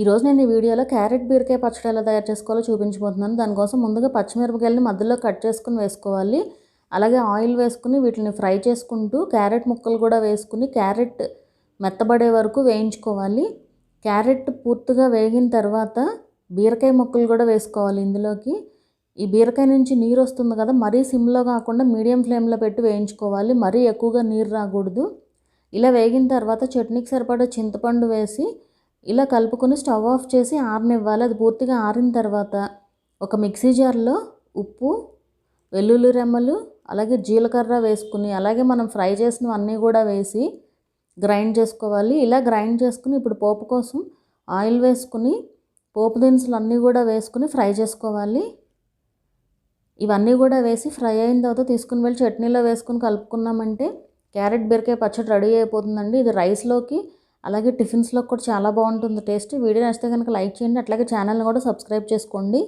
ఈరోజు నేను ఈ వీడియోలో క్యారెట్ బీరకాయ పచ్చడి ఎలా తయారు చేసుకోవాలో చూపించబోతున్నాను. దానికోసం ముందుగా పచ్చిమిరపకాయలని మధ్యలో కట్ చేసుకుని వేసుకోవాలి. అలాగే ఆయిల్ వేసుకుని వీటిని ఫ్రై చేసుకుంటూ క్యారెట్ ముక్కలు కూడా వేసుకుని క్యారెట్ మెత్తబడే వరకు వేయించుకోవాలి. క్యారెట్ పూర్తిగా వేగిన తర్వాత బీరకాయ ముక్కలు కూడా వేసుకోవాలి ఇందులోకి. ఈ బీరకాయ నుంచి నీరు వస్తుంది కదా, మరీ సిమ్లో కాకుండా మీడియం ఫ్లేమ్లో పెట్టి వేయించుకోవాలి. మరీ ఎక్కువగా నీరు రాకూడదు. ఇలా వేగిన తర్వాత చట్నీకి సరిపడా చింతపండు వేసి ఇలా కలుపుకొని స్టవ్ ఆఫ్ చేసి ఆరనివ్వాలి. అది పూర్తిగా ఆరిన తర్వాత ఒక మిక్సీ జార్లో ఉప్పు, వెల్లుల్లి రెమ్మలు, అలాగే జీలకర్ర వేసుకుని అలాగే మనం ఫ్రై చేసినవన్నీ కూడా వేసి గ్రైండ్ చేసుకోవాలి. ఇలా గ్రైండ్ చేసుకుని ఇప్పుడు పోపు కోసం ఆయిల్ వేసుకుని పోపు దినుసులు అన్నీ కూడా వేసుకుని ఫ్రై చేసుకోవాలి. ఇవన్నీ కూడా వేసి ఫ్రై అయిన తర్వాత తీసుకుని వెళ్ళి చట్నీలో వేసుకుని కలుపుకున్నామంటే క్యారెట్ బీరకాయ పచ్చడి రెడీ అయిపోతుందండి. ఇది రైస్లోకి అలాగే టిఫిన్స్లో కూడా చాలా బాగుంటుంది టేస్ట్. వీడియో నచ్చితే కనుక లైక్ చేయండి. అట్లాగే ఛానల్ని కూడా సబ్స్క్రైబ్ చేసుకోండి.